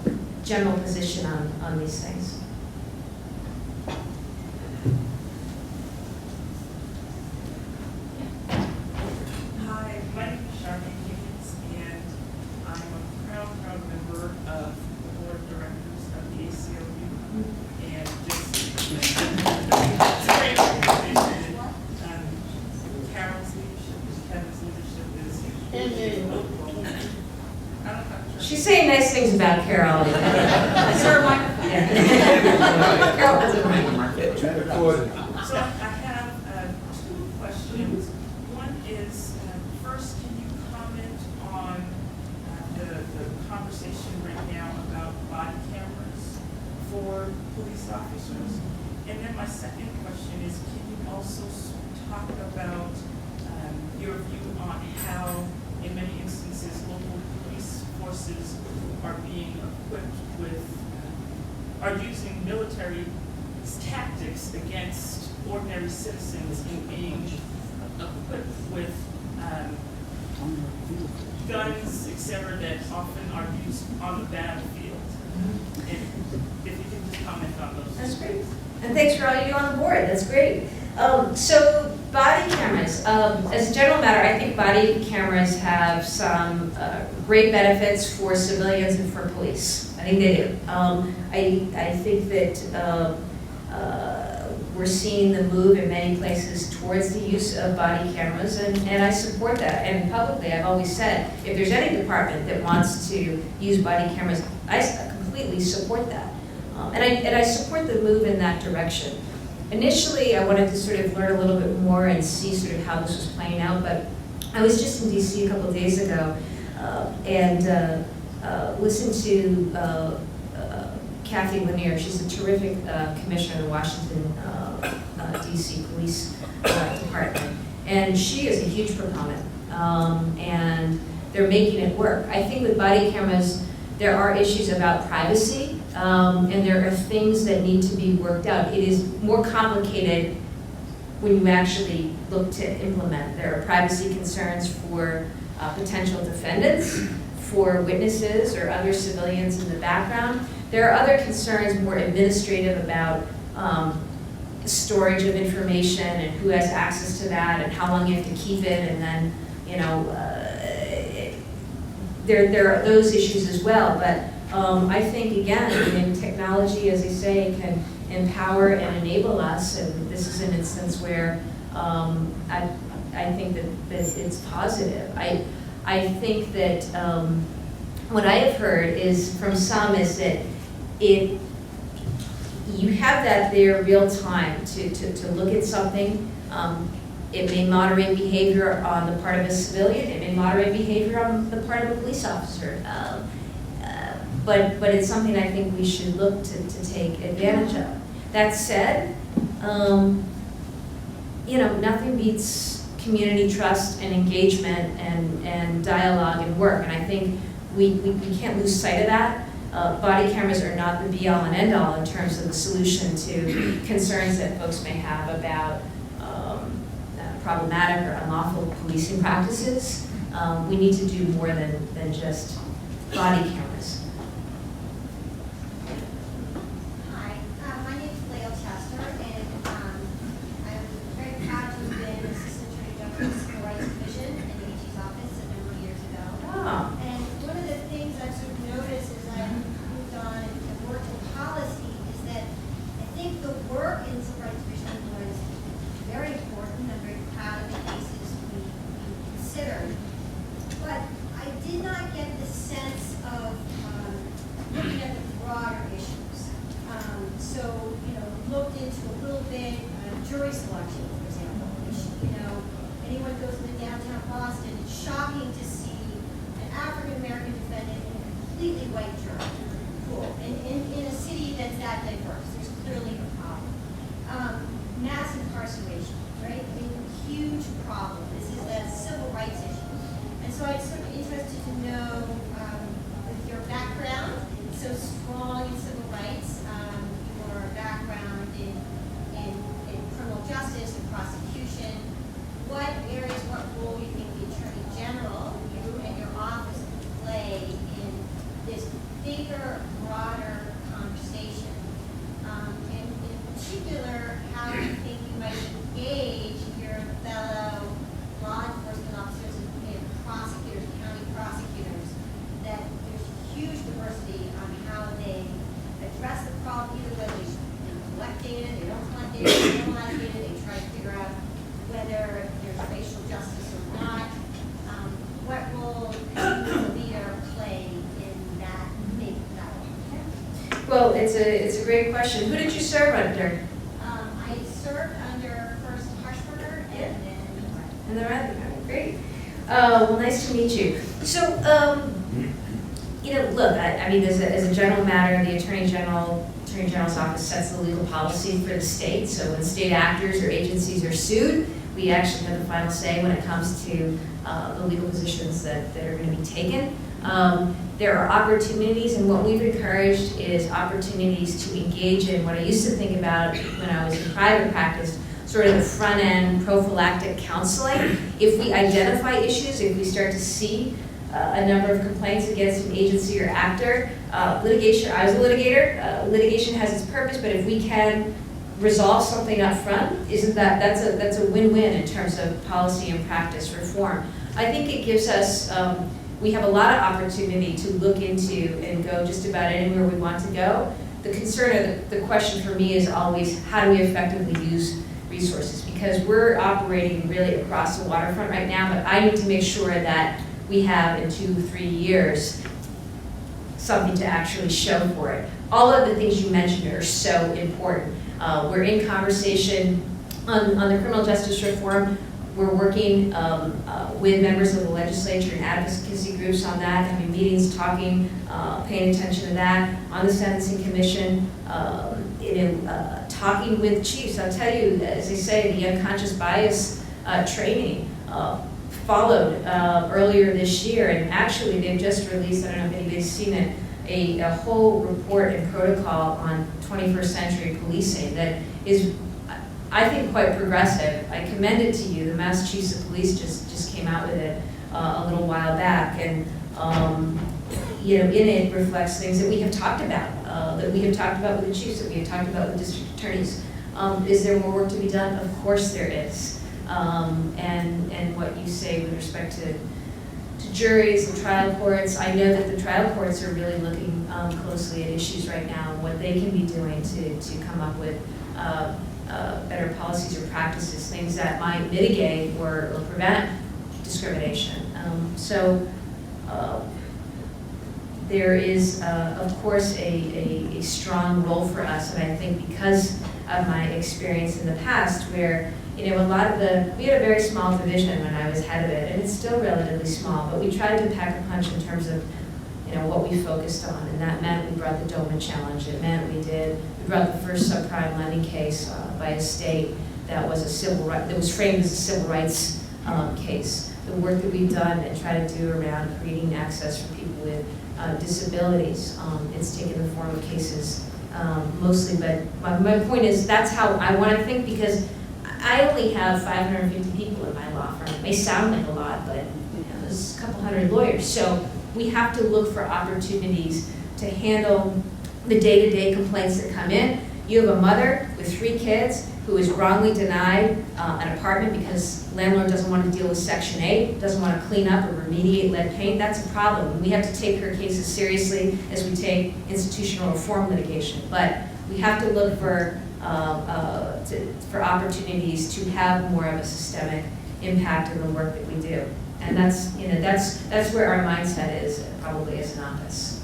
position on these things. Hi, my name is Charmaine Higgins, and I'm a proud member of the board of directors of the ACLU, and just it's a great organization. Carol's leadership, Kevin's leadership is She's saying nice things about Carol. Carol doesn't mind the market. So I have two questions. One is, first, can you comment on the conversation right now about body cameras for police officers? And then my second question is, can you also talk about your view on how, in many instances, local police forces are being equipped with, are using military tactics against ordinary citizens in being equipped with guns, etc., that often are used on the battlefield. And if you can just comment on those. That's great. And thanks for all you do on the board. That's great. So body cameras. As a general matter, I think body cameras have some great benefits for civilians and for police. I think they do. I think that we're seeing the move in many places towards the use of body cameras, and I support that. And publicly, I've always said, if there's any department that wants to use body cameras, I completely support that. And I support the move in that direction. Initially, I wanted to sort of learn a little bit more and see sort of how this was playing out, but I was just in DC a couple of days ago and listened to Kathy Lanier. She's a terrific commissioner of the Washington DC Police Department, and she is a huge proponent, and they're making it work. I think with body cameras, there are issues about privacy, and there are things that need to be worked out. It is more complicated when you actually look to implement. There are privacy concerns for potential defendants, for witnesses or other civilians in the background. There are other concerns, more administrative, about storage of information and who has access to that and how long you have to keep it, and then, you know, there are those issues as well. But I think, again, technology, as I say, can empower and enable us, and this is an instance where I think that it's positive. I think that what I have heard is from some is that you have that there real time to look at something. It may moderate behavior on the part of a civilian. It may moderate behavior on the part of a police officer. But it's something I think we should look to take advantage of. That said, you know, nothing beats community trust and engagement and dialogue and work. And I think we can't lose sight of that. Body cameras are not the be-all and end-all in terms of the solution to concerns that folks may have about problematic or unlawful policing practices. We need to do more than just body cameras. Hi, my name is Lael Chester, and I'm very proud to have been Assistant Attorney General for the Civil Rights Division in the AG's office a number of years ago. Oh. And one of the things I've sort of noticed as I've moved on and worked in policy is that I think the work in the Civil Rights Division was very important. I'm very proud of the cases we considered. But I did not get the sense of looking at the broader issues. So, you know, looked into a little bit jury selection, for example, which, you know, anyone goes into downtown Boston, it's shocking to see an African-American defendant in a completely white jury pool. And in a city that's that diverse, there's clearly a problem. Mass incarceration, right? I mean, huge problem. This is a civil rights issue. And so I'm sort of interested to know, with your background, so strong in civil rights, your background in criminal justice and prosecution, what areas, what role you think the Attorney General, you and your office can play in this bigger, broader conversation? And in particular, how do you think you might engage your fellow law enforcement officers and prosecutors, county prosecutors, that there's huge diversity on how they address the problem, either whether they collect data, they don't collect data, they analyze data, they try to figure out whether there's racial justice or not. What role does the leader play in that big battle? Well, it's a great question. Who did you serve under? I served under first Harshberger and then Great. Well, nice to meet you. So, you know, look, I mean, as a general matter, the Attorney General's office sets the legal policy for the state. So when state actors or agencies are sued, we actually have the final say when it comes to the legal positions that are going to be taken. There are opportunities, and what we've encouraged is opportunities to engage in what I used to think about when I was in private practice, sort of the front-end prophylactic counseling. If we identify issues, if we start to see a number of complaints against an agency or actor, litigation, I was a litigator, litigation has its purpose, but if we can resolve something up front, that's a win-win in terms of policy and practice reform. I think it gives us we have a lot of opportunity to look into and go just about anywhere we want to go. The concern or the question for me is always, how do we effectively use resources? Because we're operating really across the waterfront right now, but I need to make sure that we have in 2-3 years something to actually show for it. All of the things you mentioned are so important. We're in conversation on the criminal justice reform. We're working with members of the legislature and advocacy groups on that, having meetings, talking, paying attention to that. On the Sentencing Commission, talking with chiefs. I'll tell you, as they say, the unconscious bias training followed earlier this year, and actually they've just released, I don't know if anybody's seen it, a whole report and protocol on 21st century policing that is, I think, quite progressive. I commend it to you. The Massachusetts Police just came out with it a little while back, and in it reflects things that we have talked about, with the chiefs, that we have talked about with district attorneys. Is there more work to be done? Of course there is. And what you say with respect to juries and trial courts, I know that the trial courts are really looking closely at issues right now and what they can be doing to come up with better policies or practices, things that might mitigate or prevent discrimination. There is, of course, a strong role for us, and I think because of my experience in the past where, we had a very small division when I was head of it, and it's still relatively small, but we tried to pack a punch in terms of, what we focused on, and that meant we brought the Doman Challenge. It meant we brought the first subprime lending case by a state that was framed as a civil rights case. The work that we've done and try to do around creating access for people with disabilities, it's taken the form of cases mostly, but my point is that's how I want to think, because I only have 550 people in my law firm. It may sound like a lot, but there's a couple hundred lawyers. So we have to look for opportunities to handle the day-to-day complaints that come in. You have a mother with 3 kids who is wrongly denied an apartment because landlord doesn't want to deal with Section 8, doesn't want to clean up or remediate lead paint. That's a problem. We have to take her cases seriously as we take institutional reform litigation. But we have to look for opportunities to have more of a systemic impact in the work that we do. And that's where our mindset is, probably as an office.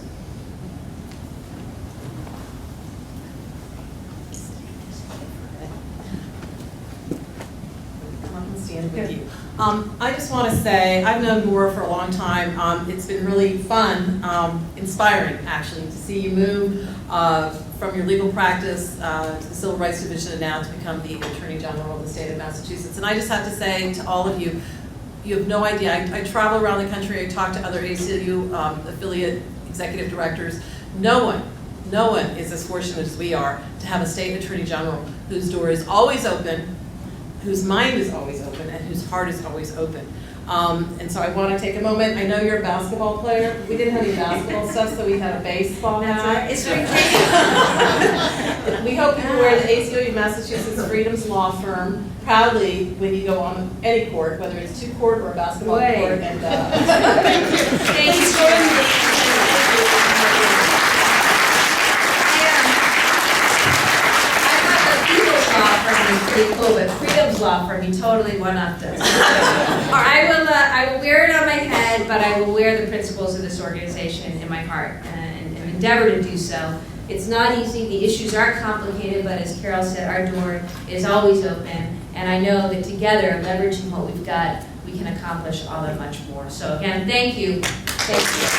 With you. I just want to say, I've known Maura for a long time. It's been really fun, inspiring actually, to see you move from your legal practice to the Civil Rights Division and now to become the Attorney General of the state of Massachusetts. And I just have to say to all of you, you have no idea. I travel around the country, I talk to other ACLU affiliate executive directors. No one is as fortunate as we are to have a state Attorney General whose door is always open, whose mind is always open, and whose heart is always open. And so I want to take a moment. I know you're a basketball player. We didn't have any basketball stuff, so we had a baseball hat. It's We hope you can wear the ACLU Massachusetts Freedoms Law Firm proudly when you go on any court, whether it's 2-court or a basketball court. And Thank you. Thank you so much. Pretty cool, but Freedom's Law Firm, you totally one-upped us. I will wear it on my head, but I will wear the principles of this organization in my heart and endeavor to do so. It's not easy, the issues are complicated, but as Carol said, our door is always open, and I know that together, leveraging what we've got, we can accomplish all that much more. So again, thank you. Thank you.